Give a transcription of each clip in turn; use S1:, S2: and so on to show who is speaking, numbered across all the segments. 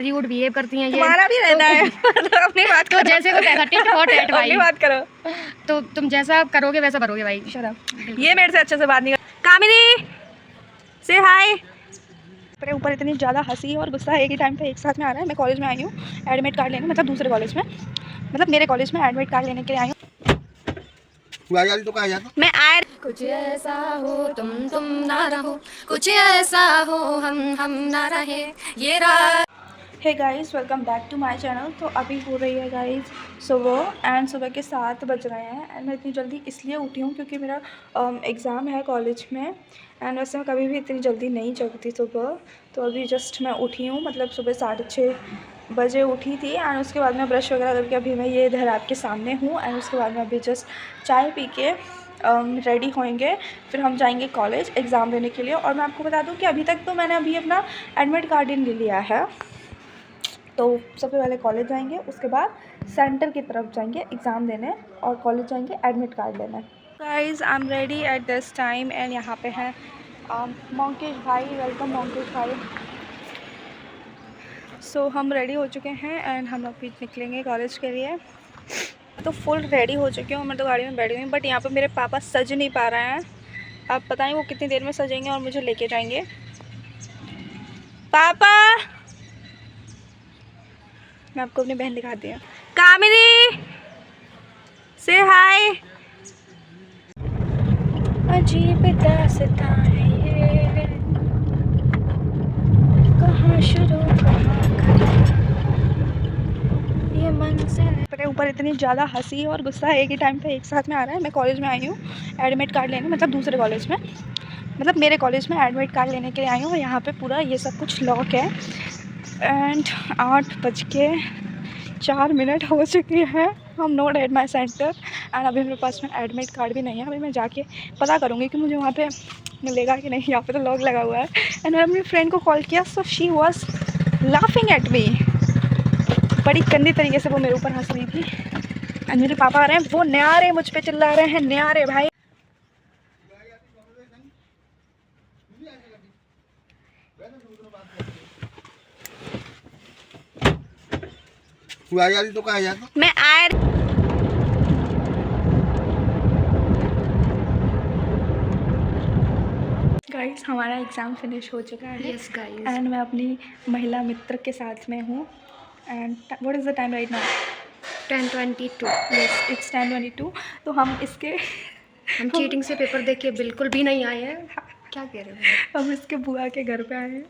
S1: Rude behave करती हैं ये।
S2: तुम्हारा भी रहना है तो अपनी बात
S1: तो जैसे वो कहता टिट फॉर टैट भाई,
S2: अपनी बात करो।
S1: तो तुम जैसा करोगे वैसा भरोगे भाई।
S2: शराब ये मेरे से अच्छे से बात नहीं कर। कामिनी से हाय। मेरे ऊपर इतनी ज़्यादा हंसी और गुस्सा एक ही टाइम पे एक साथ में आ रहा है। मैं कॉलेज में आई हूँ एडमिट कार्ड लेने, मतलब दूसरे कॉलेज में, मतलब मेरे कॉलेज में एडमिट कार्ड लेने के लिए आई हूँ।
S3: तो कहा जाता
S2: मैं आया
S1: कुछ ऐसा हो तुम ना रहो, कुछ ऐसा हो हम ना रहे, ये रात।
S2: Hey guys, welcome back to my channel. तो अभी हो रही है गाइस सुबह एंड सुबह के 7 बज रहे हैं एंड मैं इतनी जल्दी इसलिए उठी हूँ क्योंकि मेरा एग्ज़ाम है कॉलेज में एंड वैसे मैं कभी भी इतनी जल्दी नहीं जगती सुबह। तो अभी जस्ट मैं उठी हूँ, मतलब सुबह 6:30 बजे उठी थी एंड उसके बाद मैं ब्रश वगैरह करके अभी मैं ये इधर आपके सामने हूँ एंड उसके बाद मैं अभी जस्ट चाय पी के रेडी होएंगे, फिर हम जाएंगे कॉलेज एग्ज़ाम देने के लिए। और मैं आपको बता दूँ कि अभी तक तो मैंने अभी अपना एडमिट कार्ड इन ले लिया है। तो सबसे पहले कॉलेज जाएंगे, उसके बाद सेंटर की तरफ जाएंगे एग्ज़ाम देने और कॉलेज जाएंगे एडमिट कार्ड लेने। Guys I am ready at this time and यहाँ पे हैं मोंकेश भाई। वेलकम मोंकेश भाई। सो हम रेडी हो चुके हैं एंड हम अभी निकलेंगे कॉलेज के लिए। तो फुल रेडी हो चुकी हूँ, मैं तो गाड़ी में बैठी हुई हूँ, बट यहाँ पे मेरे पापा सज नहीं पा रहे हैं। आप बताएं वो कितनी देर में सजेंगे और मुझे लेके जाएंगे। पापा, मैं आपको अपनी बहन दिखाती हूँ। कामिनी से हाय। अजीब दास्तां है ये, कहाँ शुरू कहाँ खत्म, ये मंजिल। मेरे ऊपर इतनी ज़्यादा हंसी और गुस्सा एक ही टाइम पे एक साथ में आ रहा है। मैं कॉलेज में आई हूँ एडमिट कार्ड लेने, मतलब दूसरे कॉलेज में, मतलब मेरे कॉलेज में एडमिट कार्ड लेने के लिए आई हूँ। और यहाँ पे पूरा ये सब कुछ लॉक है एंड 8:04 हो चुकी है। हम note at my centre and अभी मेरे पास में एडमिट कार्ड भी नहीं है। अभी मैं जाके पता करूँगी कि मुझे वहाँ पे मिलेगा कि नहीं। यहाँ पे तो लॉक लगा हुआ है एंड मैंने अपनी फ्रेंड को कॉल किया, so she was laughing at me. बड़ी गंदी तरीके से वो मेरे ऊपर हंस रही थी एंड मेरे पापा आ रहे हैं, वो न्यारे मुझ पर चिल्ला रहे हैं, न्यारे भाई।
S3: तो कहा जाता
S2: मैं आया गाइस, हमारा एग्ज़ाम फिनिश हो चुका है।
S1: यस गाइस,
S2: एंड मैं अपनी महिला मित्र के साथ में हूँ and what is the time right now?
S1: 10:22।
S2: Yes, it's 10:22। तो हम इसके
S1: हम चीटिंग से पेपर देख के बिल्कुल भी नहीं आए हैं। क्या कह रहे हो?
S2: हम इसके बुआ के घर पे आए हैं।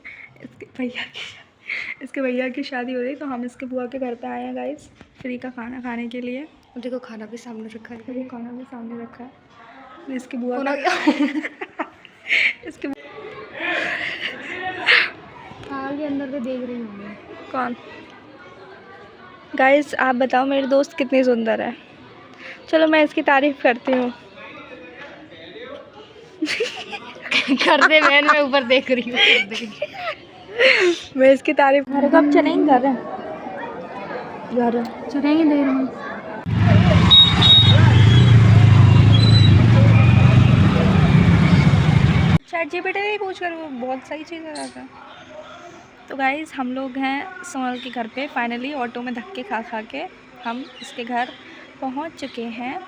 S2: इसके भैया की शादी हो रही, तो हम इसके बुआ के घर पे आए हैं गाइस, फ्री का खाना खाने के लिए।
S1: देखो खाना भी सामने रखा है,
S2: ये खाना भी सामने रखा है। इसकी बुआ
S1: होना
S2: का इसके
S1: आगे अंदर भी देख रही हूँ।
S2: कौन? गाइस आप बताओ मेरी दोस्त कितनी सुंदर है। चलो मैं इसकी तारीफ करती हूँ।
S1: कर दे बहन, मैं ऊपर देख रही हूँ।
S2: मैं इसकी तारीफ। घर कब चलेंगे? घर
S1: चलेंगे देर में।
S2: ChatGPT ही पूछ कर, वो बहुत सही चीज़ है था। तो गाइस हम लोग हैं सोनल के घर पे, फाइनली ऑटो में धक्के खा खा के हम इसके घर पहुंच चुके हैं।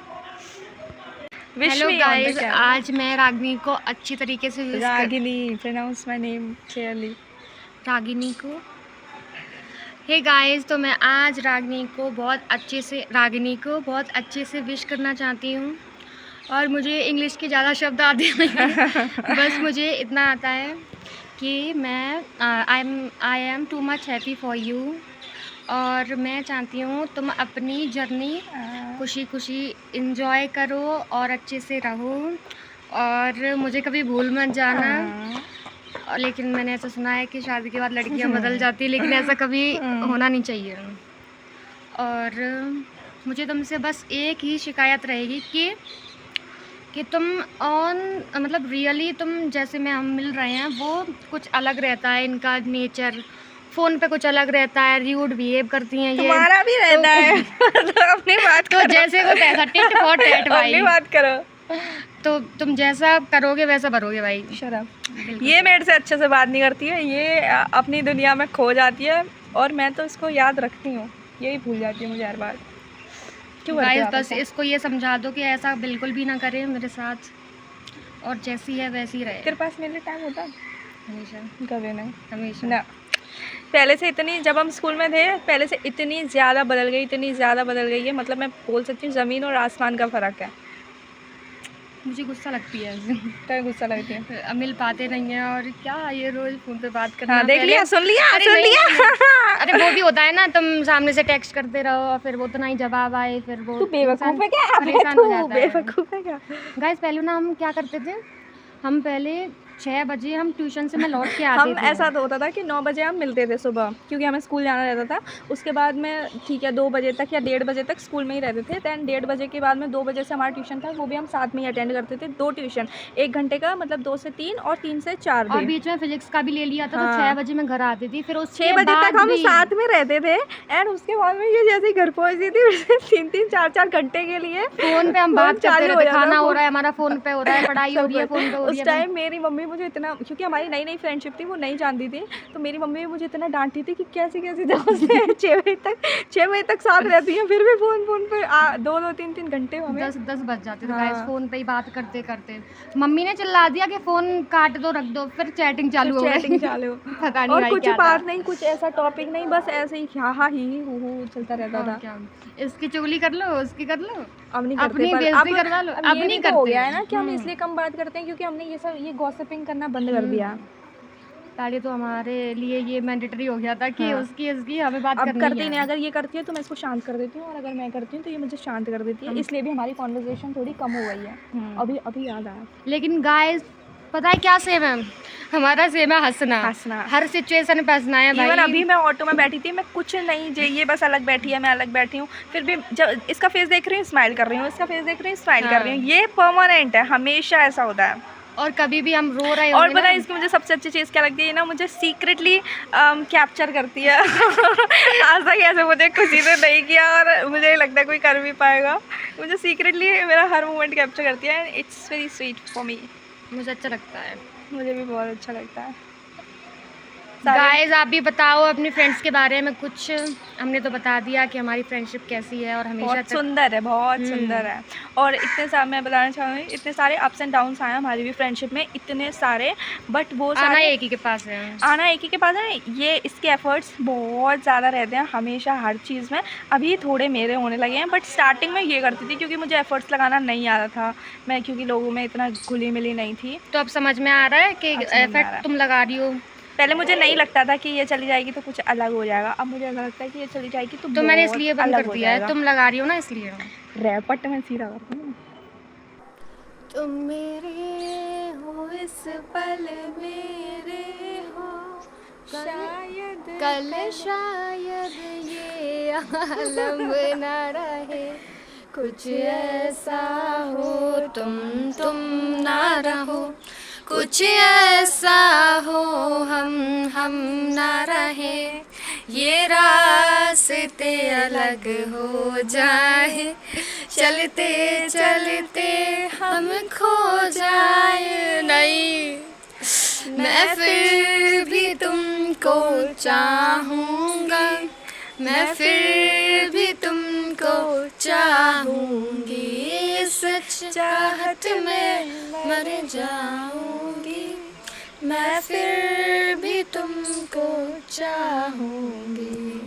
S1: हेलो गाइस, आज मैं रागिनी को अच्छी तरीके से
S2: Ragini, pronounce my name clearly.
S1: Ragini को हे गाइस, तो मैं आज रागिनी को बहुत अच्छे से विश करना चाहती हूँ। और मुझे इंग्लिश के ज़्यादा शब्द आते नहीं हैं। बस मुझे इतना आता है कि मैं I am too much happy for you. और मैं चाहती हूँ तुम अपनी जर्नी खुशी खुशी इंजॉय करो और अच्छे से रहो और मुझे कभी भूल मत जाना। लेकिन मैंने ऐसा सुना है कि शादी के बाद लड़कियां बदल जाती है, लेकिन ऐसा कभी होना नहीं चाहिए। और मुझे तुमसे बस एक ही शिकायत रहेगी कि तुम मतलब रियली तुम जैसे में हम मिल रहे हैं वो कुछ अलग रहता है, इनका नेचर फ़ोन पे कुछ अलग रहता है, रूड बिहेव करती हैं ये।
S2: तुम्हारा भी रहना है तो अपनी बात
S1: तो जैसे वो कहता टिट फॉर टैट भाई,
S2: अपनी बात करो।
S1: तो तुम जैसा करोगे वैसा भरोगे भाई।
S2: शराब ये मेरे से अच्छे से बात नहीं करती है, ये अपनी दुनिया में खो जाती है। और मैं तो इसको याद रखती हूँ, यही भूल जाती हूँ मुझे हर बार। क्यों करते हो
S1: गाइस
S2: आप
S1: बस
S2: ऐसा?
S1: इसको ये समझा दो कि ऐसा बिल्कुल भी ना करे मेरे साथ, और जैसी है वैसी ही रहे
S2: तेरे पास मेरे लिए टाइम होता?
S1: हमेशा
S2: कभी नहीं
S1: हमेशा।
S2: ना। पहले से इतनी, जब हम स्कूल में थे पहले से इतनी ज़्यादा बदल गई, इतनी ज़्यादा बदल गई है, मतलब मैं बोल सकती हूँ ज़मीन और आसमान का फ़र्क है।
S1: मुझे गुस्सा लगती है ऐसे।
S2: क्या गुस्सा लगती है?
S1: अब मिल पाते नहीं हैं और क्या ये रोज फोन पे बात करना।
S2: हाँ, देख
S1: पहले-
S2: लिया, सुन लिया,
S1: अरे
S2: सुन
S1: नहीं,
S2: लिया।
S1: नहीं। अरे वो भी होता है ना, तुम सामने से टेक्स्ट करते रहो और फिर वो तो नहीं जवाब आए, फिर वो
S2: तू बेवकूफ़ है क्या?
S1: परेशान हो
S2: तू
S1: जाता है।
S2: बेवकूफ़ है क्या?
S1: गाइस पहले ना हम क्या करते थे, हम पहले 6 बजे हम ट्यूशन से मैं लौट के आते
S2: हम
S1: थे।
S2: ऐसा तो होता था कि 9 बजे हम मिलते थे सुबह, क्योंकि हमें स्कूल जाना रहता था। उसके बाद में ठीक है 2 बजे तक या 1:30 बजे तक स्कूल में ही रहते थे। दैन 1:30 बजे के बाद में 2 बजे से हमारा ट्यूशन था, वो भी हम साथ में ही अटेंड करते थे। 2 ट्यूशन, 1 घंटे का, मतलब 2 से 3 और 3 से 4
S1: और
S2: भी।
S1: बीच में फिजिक्स का भी ले लिया था, तो
S2: हाँ।
S1: 6 बजे मैं घर आती थी, फिर
S2: 6
S1: उसके
S2: बजे
S1: बाद
S2: तक हम
S1: भी
S2: साथ में रहते थे। एंड उसके बाद में ये जैसे ही घर पहुंचती थी, उससे 3-3 4-4 घंटे के लिए
S1: फोन पे हम बात करते
S2: चालू हो
S1: रहते,
S2: जाता
S1: खाना हो
S2: फोन।
S1: रहा है हमारा फोन पे हो रहा है, पढ़ाई हो रही है फोन पे हो रही
S2: उस
S1: है।
S2: टाइम मेरी मम्मी मुझे इतना, क्योंकि हमारी नई नई फ्रेंडशिप थी, वो नहीं जानती थी, तो मेरी मम्मी भी मुझे इतना डांटती थी कि कैसे कैसे दोस्त हैं 6 बजे तक साथ रहती हैं, फिर भी फोन पे 2-2 3-3 घंटे हमें।
S1: 10 बज जाते थे
S2: हाँ।
S1: गाइस फोन पे ही बात करते करते। मम्मी ने चिल्ला दिया कि फोन काट दो, रख दो, फिर चैटिंग चालू हो
S2: चैटिंग
S1: गई।
S2: चालू।
S1: पता नहीं
S2: और
S1: भाई
S2: कुछ
S1: क्या
S2: बात
S1: था।
S2: नहीं, कुछ ऐसा टॉपिक नहीं, बस ऐसे ही हाँ हाँ ही हू चलता रहता
S1: और
S2: था।
S1: क्या, इसकी चुगली कर लो, उसकी कर लो,
S2: अब नहीं करते,
S1: अपनी
S2: पर
S1: बेइज्जती करवा लो,
S2: अब
S1: अब
S2: ये
S1: नहीं
S2: भी तो हो
S1: करते।
S2: गया है ना कि हम इसलिए कम बात करते हैं क्योंकि हमने ये सब, ये गॉसिपिंग करना बंद कर दिया।
S1: पहले तो हमारे लिए ये मैंडेटरी हो गया था कि
S2: हाँ।
S1: उसकी इसकी हमें बात
S2: अब
S1: करनी
S2: करती
S1: है।
S2: नहीं, अगर ये करती है तो मैं इसको शांत कर देती हूँ, और अगर मैं करती हूँ तो ये मुझे शांत कर देती है, इसलिए भी हमारी कॉन्वर्जेशन थोड़ी कम हो गई है। अभी अभी याद आया।
S1: लेकिन गाइस पता है क्या सेम है हमारा? सेम है हंसना।
S2: हंसना।
S1: हर सिचुएशन पे हंसना है भाई।
S2: इवन अभी मैं ऑटो में बैठी थी, मैं कुछ नहीं, ये बस अलग बैठी है, मैं अलग बैठी हूँ, फिर भी जब इसका फेस देख रही हूँ स्माइल कर रही हूँ, इसका फेस देख रही हूँ स्माइल कर रही हूँ। ये परमानेंट है, हमेशा ऐसा होता है।
S1: और कभी भी हम रो रहे
S2: और
S1: होंगे
S2: पता है
S1: ना,
S2: इसकी मुझे सबसे अच्छी चीज़ क्या लगती है ना, मुझे सीक्रेटली कैप्चर करती है। आज तक ऐसे मुझे किसी ने नहीं किया, और मुझे नहीं लगता कोई कर भी पाएगा। मुझे सीक्रेटली मेरा हर मोमेंट कैप्चर करती है, and it's very sweet for me.
S1: मुझे अच्छा लगता है।
S2: मुझे भी बहुत अच्छा लगता है।
S1: गाइस आप भी बताओ अपनी फ्रेंड्स के बारे में कुछ। हमने तो बता दिया कि हमारी फ्रेंडशिप कैसी है और हमेशा
S2: बहुत सुंदर है, बहुत सुंदर है। और इतने सारे, मैं बताना चाहूँगी, इतने सारे अप्स एंड डाउन्स आए हमारी भी फ्रेंडशिप में, इतने सारे, बट वो
S1: आना
S2: सारे
S1: एक ही के पास है।
S2: आना एक ही के पास है। ये इसके एफर्ट्स बहुत ज़्यादा रहते हैं हमेशा हर चीज़ में। अभी थोड़े मेरे होने लगे हैं, बट स्टार्टिंग में ये करती थी क्योंकि मुझे एफर्ट्स लगाना नहीं आता था, मैं क्योंकि लोगों में इतना घुली मिली नहीं थी।
S1: तो अब समझ में आ रहा है कि
S2: अब समझ में आ रहा है।
S1: एफर्ट तुम लगा रही हो।
S2: पहले मुझे नहीं लगता था कि ये चली जाएगी तो कुछ अलग हो जाएगा, अब मुझे ऐसा लगता है कि ये चली जाएगी
S1: तो मैंने
S2: बहुत
S1: इसलिए बंद
S2: अलग
S1: कर
S2: हो
S1: दिया है,
S2: जाएगा।
S1: तुम लगा रही हो ना इसलिए।
S2: रैपट में सीधा करती हूँ।
S1: तुम मेरे हो इस पल मेरे हो,
S2: शायद
S1: कल शायद ये आलम ना रहे, कुछ ऐसा हो तुम ना रहो, कुछ ऐसा हो हम ना रहे, ये रास्ते अलग हो जाए, चलते चलते हम खो जाए। नहीं, मैं फिर भी तुमको चाहूँगा, मैं फिर भी तुमको चाहूँगी, सच चाहत में मर जाऊँगी, मैं फिर भी तुमको चाहूँगी।